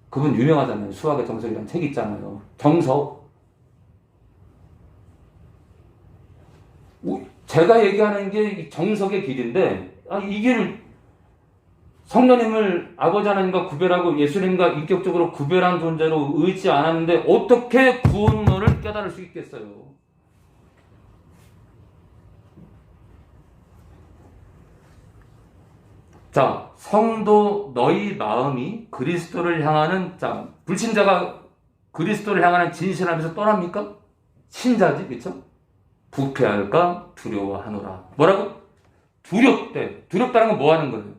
그분 유명하잖아요. 수학의 정석이라는 책 있잖아요. 정석. 제가 얘기하는 게 정석의 길인데, 이 길을 성령님을 아버지 하나님과 구별하고 예수님과 인격적으로 구별한 존재로 의지 않았는데 어떻게 구원론을 깨달을 수 있겠어요? 자, 성도 너희 마음이 그리스도를 향하는, 자, 불신자가 그리스도를 향하는 진실하면서 떠납니까? 신자지, 그쵸? 부패할까 두려워하노라. 뭐라고? 두렵대. 두렵다는 건 뭐 하는 거예요?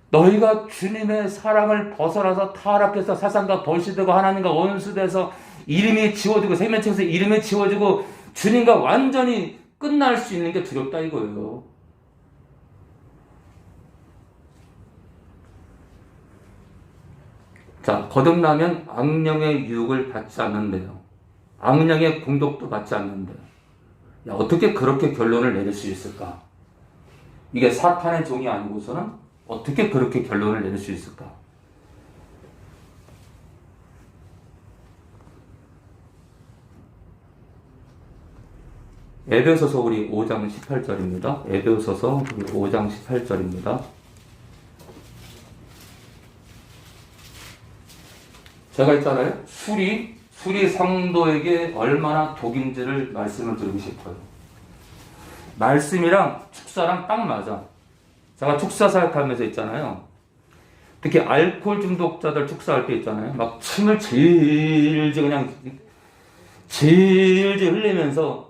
너희가 주님의 사랑을 벗어나서 타락해서 세상과 벌시되고 하나님과 원수돼서 이름이 지워지고 생명책에서 이름이 지워지고 주님과 완전히 끝날 수 있는 게 두렵다 이거예요. 자, 거듭나면 악령의 유혹을 받지 않는데요. 악령의 공격도 받지 않는데요. 야, 어떻게 그렇게 결론을 내릴 수 있을까? 이게 사탄의 종이 아니고서는 어떻게 그렇게 결론을 내릴 수 있을까? 에베소서 우리 5장 18절입니다. 에베소서 우리 5장 18절입니다. 제가 있잖아요. 술이 성도에게 얼마나 독인지를 말씀을 드리고 싶어요. 말씀이랑 축사랑 딱 맞아. 제가 축사 사역하면서 있잖아요. 특히 알코올 중독자들 축사할 때 있잖아요. 막 침을 질질 그냥 질질 흘리면서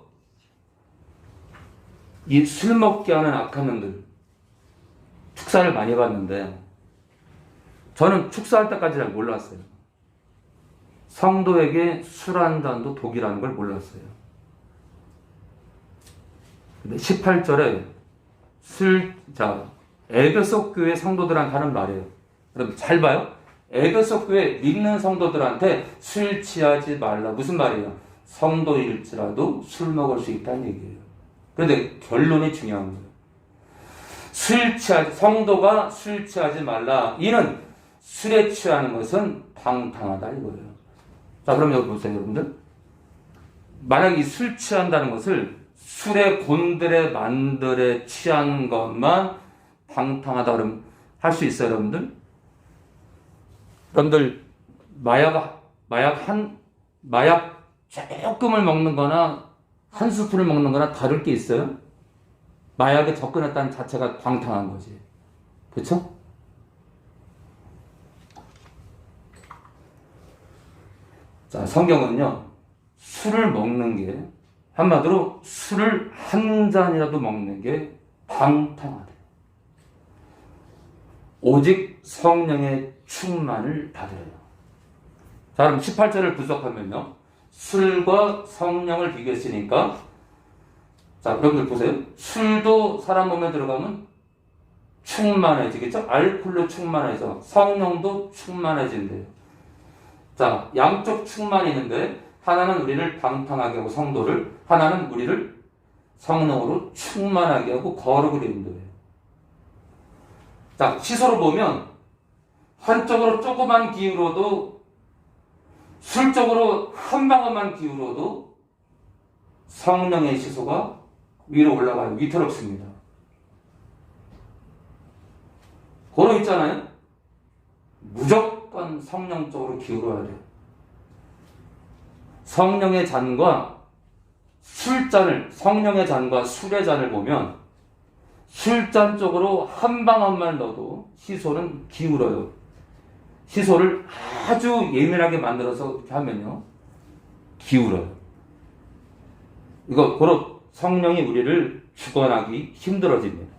이 술 먹게 하는 악한 놈들 축사를 많이 봤는데, 저는 축사할 때까지 잘 몰랐어요. 성도에게 술 한 잔도 독이라는 걸 몰랐어요. 근데 18절에 에베소 교회 성도들한테 하는 말이에요. 여러분 잘 봐요. 에베소 교회 믿는 성도들한테 술 취하지 말라. 무슨 말이에요? 성도일지라도 술 먹을 수 있다는 얘기예요. 그런데 결론이 중요한 거예요. 성도가 술 취하지 말라. 이는 술에 취하는 것은 방탕하다 이거예요. 자, 그럼 여기 보세요, 여러분들. 만약 이 술 취한다는 것을 술에 곤드레 만들에 취한 것만 방탕하다 그러면 할 수 있어요, 여러분들? 여러분들 마약 조금을 먹는 거나 한 스푼을 먹는 거나 다를 게 있어요? 마약에 접근했다는 자체가 방탕한 거지. 그렇죠? 자, 성경은요, 술을 먹는 게, 한마디로 술을 한 잔이라도 먹는 게 방탕하다. 오직 성령의 충만을 받으래요. 자, 그럼 18절을 분석하면요, 술과 성령을 비교했으니까, 자, 여러분들 보세요. 술도 사람 몸에 들어가면 충만해지겠죠? 알코올로 충만해져. 성령도 충만해진대요. 자, 양쪽 충만이 있는데, 하나는 우리를 방탕하게 하고 성도를, 하나는 우리를 성령으로 충만하게 하고 거룩을 인도해요. 자, 시서로 보면 한쪽으로 조그만 기울어도 술적으로 한 방울만 기울어도 성령의 시소가 위로 올라가요. 위태롭습니다. 그거 있잖아요. 무조건 성령 쪽으로 기울어야 돼요. 성령의 잔과 술잔을, 성령의 잔과 술의 잔을 보면 술잔 쪽으로 한 방울만 넣어도 시소는 기울어요. 시소를 아주 예민하게 만들어서 이렇게 하면요, 기울어요. 이거 바로 성령이 우리를 주관하기 힘들어집니다.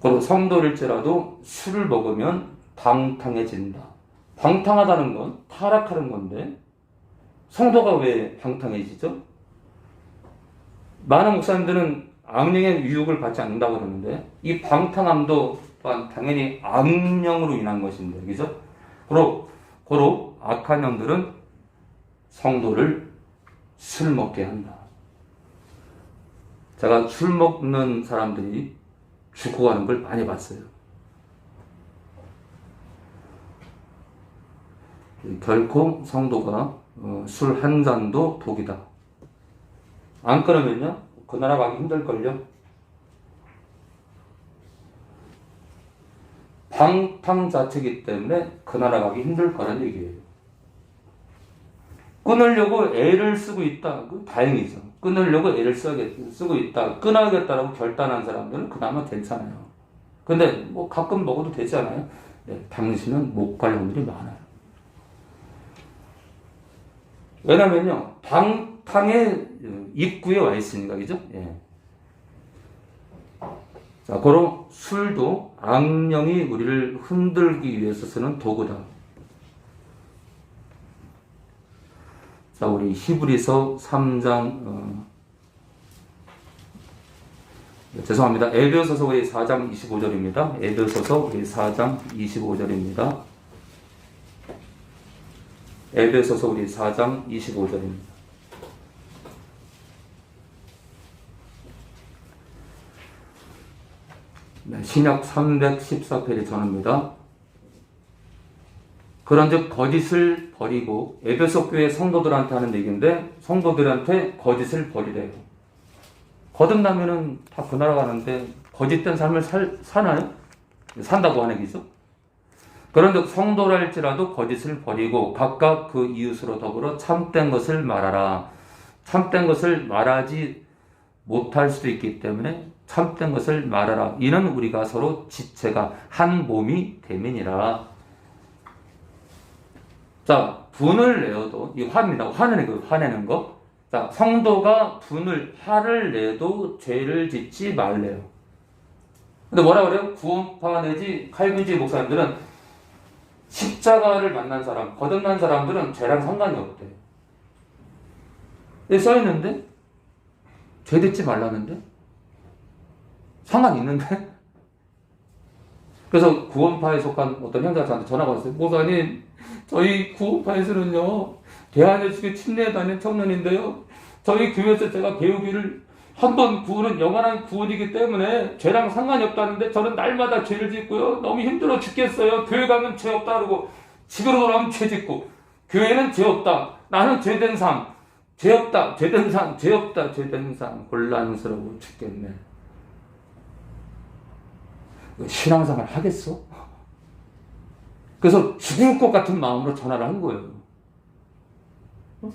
그리고 성도일지라도 술을 먹으면 방탕해진다. 방탕하다는 건 타락하는 건데 성도가 왜 방탕해지죠? 많은 목사님들은 악령의 유혹을 받지 않는다고 그러는데 이 방탕함도 또한 당연히 악령으로 인한 것인데, 그죠? 고로 악한 영들은 성도를 술 먹게 한다. 제가 술 먹는 사람들이 죽어가는 걸 많이 봤어요. 결코 성도가 술 한 잔도 독이다. 안 끊으면요, 그 나라 가기 힘들걸요. 방탕 자체이기 때문에 그 나라 가기 힘들 거란 얘기예요. 끊으려고 애를 쓰고 있다. 다행이죠. 끊으려고 애를 쓰고 있다. 끊어야겠다라고 결단한 사람들은 그나마 괜찮아요. 근데 뭐 가끔 먹어도 되지 않아요? 네, 당신은 못 갈 확률이 많아요. 왜냐면요, 방탕의 입구에 와 있으니까, 그죠? 예. 자, 고로 술도 악령이 우리를 흔들기 위해서 쓰는 도구다. 자, 우리 히브리서 3장, 죄송합니다. 에베소서 우리 4장 25절입니다. 에베소서 우리 4장 25절입니다. 에베소서 우리 4장 25절입니다. 네, 신약 314페이지 전입니다. 그런즉 거짓을 버리고, 에베소 교회 성도들한테 하는 얘기인데 성도들한테 거짓을 버리래요. 거듭나면은 다 그 나라 가는데 거짓된 삶을 사나요? 산다고 하는 얘기죠. 그런즉 성도랄지라도 거짓을 버리고 각각 그 이웃으로 더불어 참된 것을 말하라. 참된 것을 말하지 못할 수도 있기 때문에 참된 것을 말하라. 이는 우리가 서로 지체가 한 몸이 됨이니라. 자, 분을 내어도, 이 화입니다. 화내는 거. 자, 성도가 화를 내도 죄를 짓지 말래요. 근데 뭐라 그래요? 구원파 내지 칼빈주의 목사님들은 십자가를 만난 사람, 거듭난 사람들은 죄랑 상관이 없대. 여기 써있는데? 죄 짓지 말라는데? 상관 있는데? 그래서 구원파에 속한 어떤 형제가 저한테 전화가 왔어요. 목사님, 저희 구원파에서는요, 대한예수교 침례에 다니는 청년인데요, 저희 교회에서 제가 배우기를 한 번 구원은 영원한 구원이기 때문에 죄랑 상관이 없다는데 저는 날마다 죄를 짓고요, 너무 힘들어 죽겠어요. 교회 가면 죄 없다 그러고 집으로 돌아오면 죄 짓고, 교회는 죄 없다, 나는 죄된 삶, 죄 없다, 죄된 삶, 죄 없다, 죄된 삶, 곤란스러워 죽겠네. 신앙생활 하겠어? 그래서 죽을 것 같은 마음으로 전화를 한 거예요.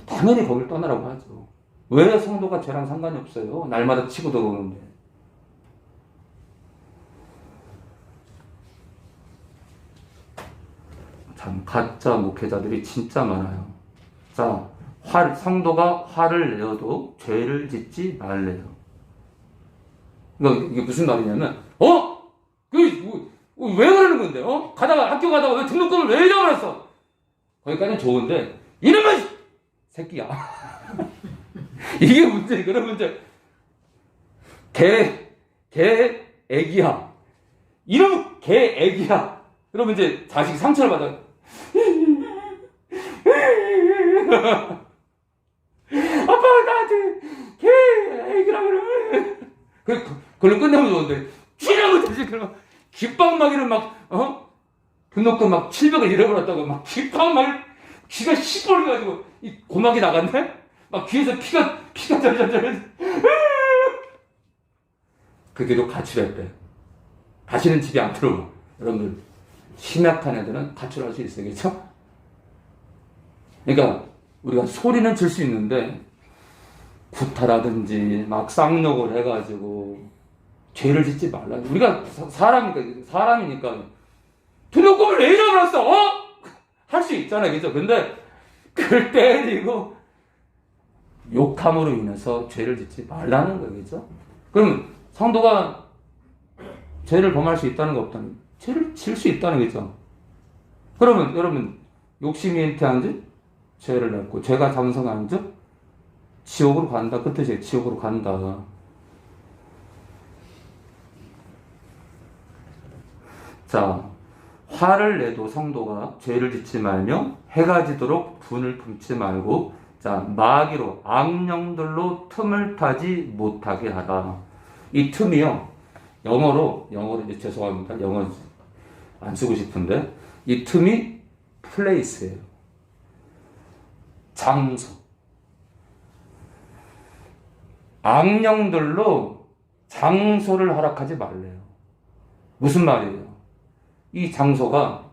당연히 거길 떠나라고 하죠. 왜? 성도가 죄랑 상관이 없어요. 날마다 치고 들어오는데. 참 가짜 목회자들이 진짜 많아요. 자, 성도가 화를 내어도 죄를 짓지 말래요. 이게 무슨 말이냐면, 왜 그러는 건데? 학교 가다가 왜 등록금을 왜 잊어버렸어? 거기까지는 좋은데, 이놈의 새끼야. 이게 문제, 그런 문제. 애기야. 이놈 애기야. 그러면 이제 자식이 상처를 받아요. 아빠가 나한테 애기라 그러면. 그걸로 끝내면 좋은데, 쥐라고 되지, 그러면. 귓방망이를 등록금 700을 잃어버렸다고 귓방망이 귀가 시뻘개가지고 이 고막이 나갔네? 막 귀에서 피가 절절절. 그게도 가출했대. 다시는 집에 안 들어오고. 여러분들, 심약한 애들은 가출할 수 있어요. 그렇죠? 그러니까 우리가 소리는 질 수 있는데 구타라든지 막 쌍욕을 해가지고 죄를 짓지 말라. 우리가 사람이니까 도둑놈을 왜 잃어버렸어? 어? 할 수 있잖아요. 그죠? 근데 그걸 때리고 욕함으로 인해서 죄를 짓지 말라는 거예요. 그죠? 그럼 성도가 죄를 범할 수 있다는 거 없다는, 죄를 질 수 있다는 거죠. 그러면 여러분, 욕심이 잉태한 즉 죄를 냈고, 죄가 장성한 즉 지옥으로 간다. 그 뜻이에요. 지옥으로 간다. 자, 화를 내도 성도가 죄를 짓지 말며 해가 지도록 분을 품지 말고, 자, 마귀로 악령들로 틈을 타지 못하게 하라. 이 틈이요, 영어로 이제 죄송합니다. 영어 안 쓰고 싶은데, 이 틈이 플레이스예요. 장소. 악령들로 장소를 허락하지 말래요. 무슨 말이에요? 이 장소가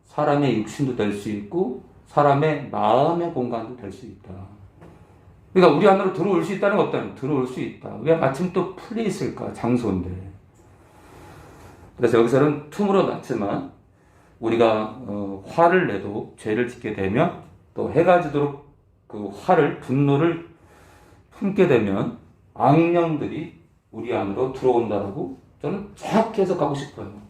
사람의 육신도 될 수 있고 사람의 마음의 공간도 될 수 있다. 그러니까 우리 안으로 들어올 수 있다는 거 없다는, 들어올 수 있다. 왜 마침 또 플레이스일까? 장소인데. 그래서 여기서는 틈으로 났지만 우리가 화를 내도 죄를 짓게 되면, 또 해가 지도록 그 화를, 분노를 품게 되면 악령들이 우리 안으로 들어온다라고 저는 정확히 해석하고 싶어요.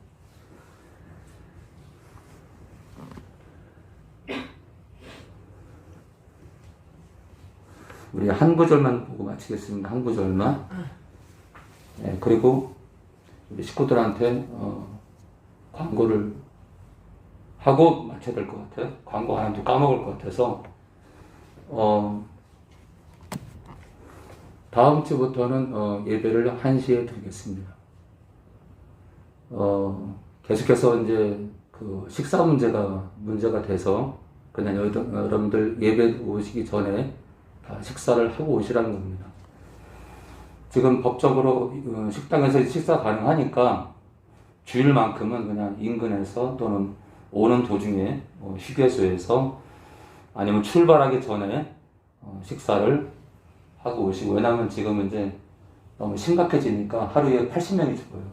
우리 한 구절만 보고 마치겠습니다. 한 구절만. 네, 그리고 우리 식구들한테 광고를 하고 마쳐야 될 것 같아요. 광고 안 하면 까먹을 것 같아서 다음 주부터는 예배를 1시에 드리겠습니다. 계속해서 이제 그 식사 문제가 돼서 그냥 여러분들 예배 오시기 전에 다 식사를 하고 오시라는 겁니다. 지금 법적으로 식당에서 식사 가능하니까 주일만큼은 그냥 인근에서 또는 오는 도중에 휴게소에서 아니면 출발하기 전에 식사를 하고 오시고, 왜냐하면 지금 이제 너무 심각해지니까 하루에 80명이 죽어요.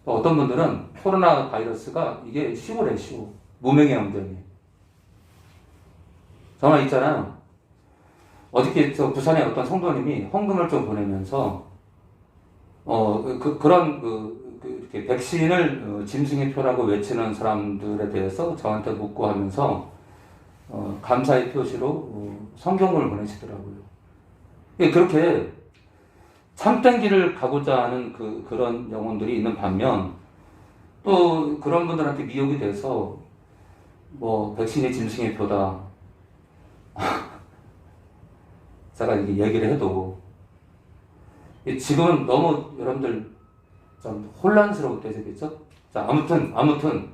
어떤 분들은 코로나 바이러스가 이게 쉬우래, 쉬워. 무명의 영정이. 정말 있잖아요. 어저께 부산에 어떤 성도님이 헌금을 좀 보내면서 이렇게 백신을 짐승의 표라고 외치는 사람들에 대해서 저한테 묻고 하면서 감사의 표시로 성경을 보내시더라고요. 그렇게 참된 길을 가고자 하는 그런 영혼들이 있는 반면, 또 그런 분들한테 미혹이 돼서 백신이 짐승의 표다. 제가 이렇게 얘기를 해도 지금은 너무 여러분들 좀 혼란스러울 때죠. 자, 아무튼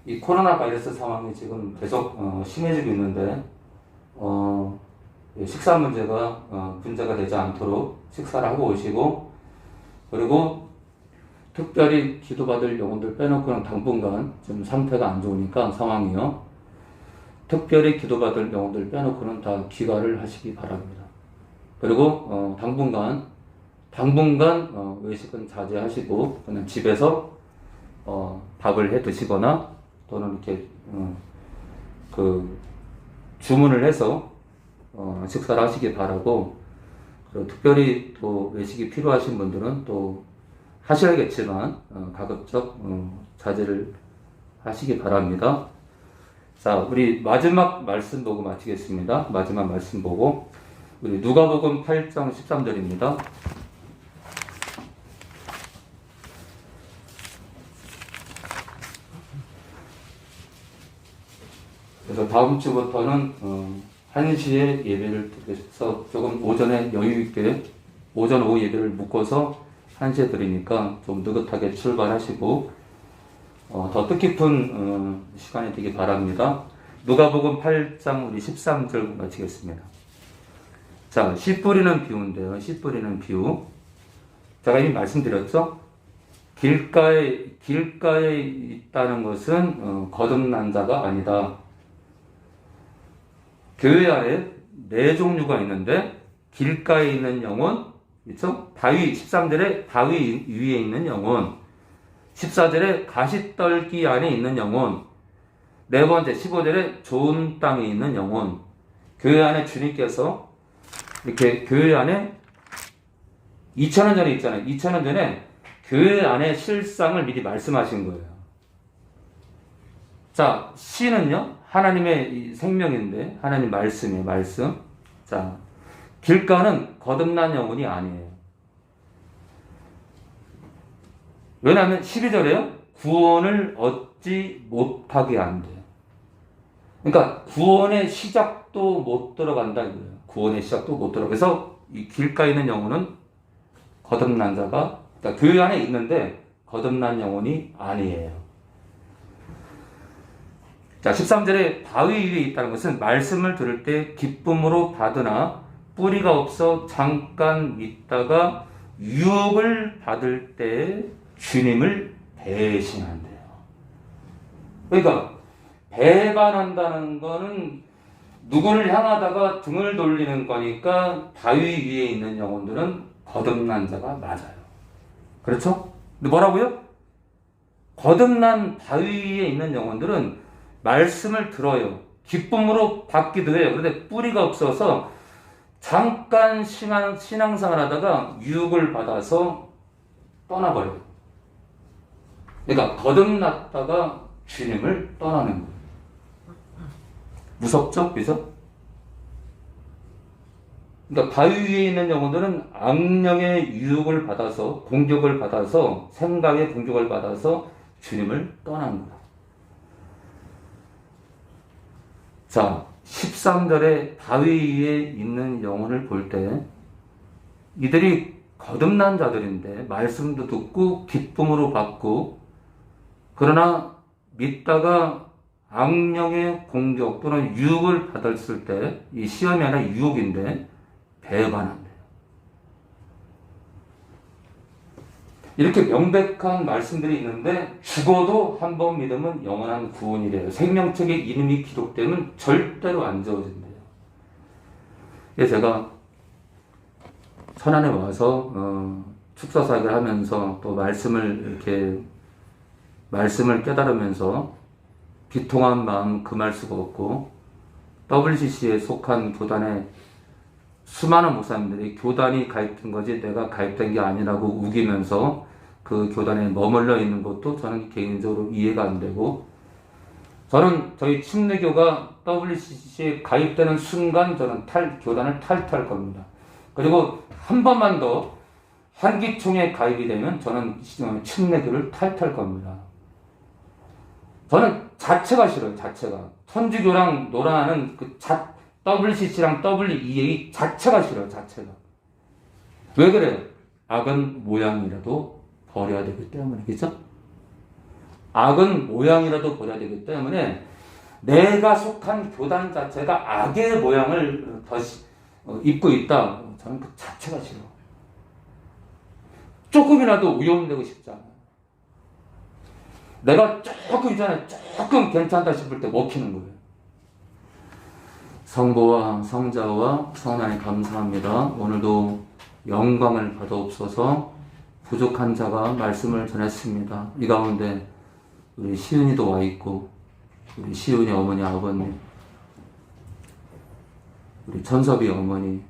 이 코로나 바이러스 상황이 지금 계속 심해지고 있는데 식사 문제가 되지 않도록 식사를 하고 오시고, 그리고 특별히 기도받을 영혼들 빼놓고는 당분간 지금 상태가 안 좋으니까 상황이요. 특별히 기도받을 영혼들 빼놓고는 다 귀가를 하시기 바랍니다. 그리고 당분간 외식은 자제하시고 그냥 집에서 밥을 해 드시거나 또는 이렇게 주문을 해서 식사를 하시기 바라고, 그리고 특별히 또 외식이 필요하신 분들은 또 하셔야겠지만 가급적 자제를 하시기 바랍니다. 자, 우리 마지막 말씀 보고 마치겠습니다. 마지막 말씀 보고 우리 누가복음 8장 13절입니다. 그래서 다음 주부터는 1시에 예배를 드려서 조금 오전에 여유 있게 오전 오후 예배를 묶어서 1시에 드리니까 좀 느긋하게 출발하시고 더 뜻깊은 시간이 되기 바랍니다. 누가복음 8장 우리 13절 마치겠습니다. 자, 씨 뿌리는 비유인데요. 씨 뿌리는 비유. 제가 이미 말씀드렸죠? 길가에 있다는 것은 거듭난 자가 아니다. 교회 안에 네 종류가 있는데 길가에 있는 영혼, 그렇죠? 바위 13절에 바위 위에 있는 영혼, 14절에 가시떨기 안에 있는 영혼, 네 번째 15절에 좋은 땅에 있는 영혼. 교회 안에 주님께서 이렇게 교회 안에 2000년 전에 있잖아요. 2000년 전에 교회 안에 실상을 미리 말씀하신 거예요. 자, 씨는요, 하나님의 이 생명인데, 하나님 말씀이에요, 말씀. 자, 길가는 거듭난 영혼이 아니에요. 왜냐하면 12절에요, 구원을 얻지 못하게 한대요. 그러니까 구원의 시작도 못 들어간다 이거예요. 구원의 시작도 못 들어가. 그래서 이 길가에 있는 영혼은 거듭난 자가, 그러니까 교회 안에 있는데 거듭난 영혼이 아니에요. 자, 13절에 바위 위에 있다는 것은 말씀을 들을 때 기쁨으로 받으나 뿌리가 없어 잠깐 믿다가 유혹을 받을 때 주님을 배신한대요. 그러니까 배반한다는 거는 누구를 향하다가 등을 돌리는 거니까 바위 위에 있는 영혼들은 거듭난 자가 맞아요. 그렇죠? 근데 뭐라고요? 거듭난 바위 위에 있는 영혼들은 말씀을 들어요. 기쁨으로 받기도 해요. 그런데 뿌리가 없어서 잠깐 신앙생활 하다가 유혹을 받아서 떠나버려요. 그러니까 거듭났다가 주님을 떠나는 거예요. 무섭죠? 그죠? 그러니까 바위 위에 있는 영혼들은 악령의 유혹을 받아서, 공격을 받아서, 생각의 공격을 받아서 주님을 떠난 거예요. 자, 13절에 바위 위에 있는 영혼을 볼 때 이들이 거듭난 자들인데 말씀도 듣고 기쁨으로 받고, 그러나 믿다가 악령의 공격 또는 유혹을 받았을 때, 이 시험이 아니라 유혹인데 배반한대요. 이렇게 명백한 말씀들이 있는데 죽어도 한 번 믿으면 영원한 구원이래요. 생명책에 이름이 기록되면 절대로 안 지워진대요. 그래서 제가 천안에 와서 축사사역을 하면서 또 말씀을 깨달으면서 비통한 마음 금할 수가 없고, WCC에 속한 교단에 수많은 목사님들이 교단이 가입된 거지 내가 가입된 게 아니라고 우기면서 그 교단에 머물러 있는 것도 저는 개인적으로 이해가 안 되고, 저는 저희 침례교가 WCC에 가입되는 순간 저는 교단을 탈퇴할 겁니다. 그리고 한 번만 더 한기총에 가입이 되면 저는 침례교를 탈퇴할 겁니다. 저는 자체가 싫어요, 자체가. 천주교랑 놀아나는 그 WCC랑 WEA 자체가 싫어요, 자체가. 왜 그래요? 악은 모양이라도 버려야 되기 때문이겠죠? 악은 모양이라도 버려야 되기 때문에 내가 속한 교단 자체가 악의 모양을 입고 있다. 저는 그 자체가 싫어. 조금이라도 오염되고 싶지 않아요. 내가 조금 괜찮다 싶을 때 먹히는 거예요. 성부와 성자와 성령에 감사합니다. 오늘도 영광을 받아옵소서. 부족한 자가 말씀을 전했습니다. 이 가운데 우리 시은이도 와 있고, 우리 시은이 어머니 아버님, 우리 천섭이 어머니,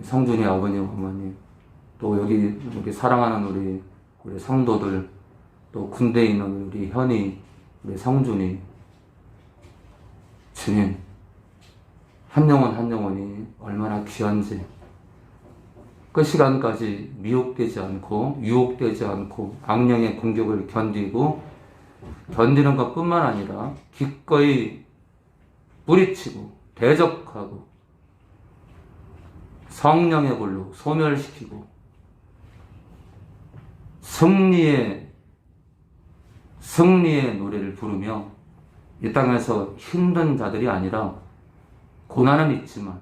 성준이 아버님 어머니, 또 여기 사랑하는 우리 성도들, 또 군대에 있는 우리 현이, 우리 성준이, 주님, 한 영혼이 얼마나 귀한지, 그 시간까지 미혹되지 않고 유혹되지 않고 악령의 공격을 견디는 것뿐만 아니라 기꺼이 뿌리치고 대적하고 성령의 불로 소멸시키고 승리의 노래를 부르며 이 땅에서 힘든 자들이 아니라 고난은 있지만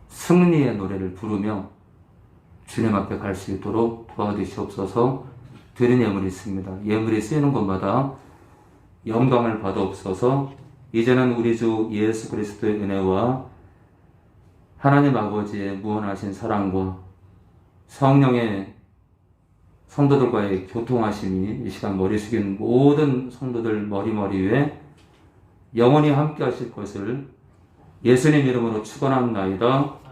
승리의 노래를 부르며 주님 앞에 갈 수 있도록 도와주시옵소서. 드린 예물이 있습니다. 예물이 쓰이는 곳마다 영광을 받아옵소서. 이제는 우리 주 예수 그리스도의 은혜와 하나님 아버지의 무한하신 사랑과 성령의 성도들과의 교통하심이 이 시간 머리 숙인 모든 성도들 머리 위에 영원히 함께 하실 것을 예수님 이름으로 축원합니다.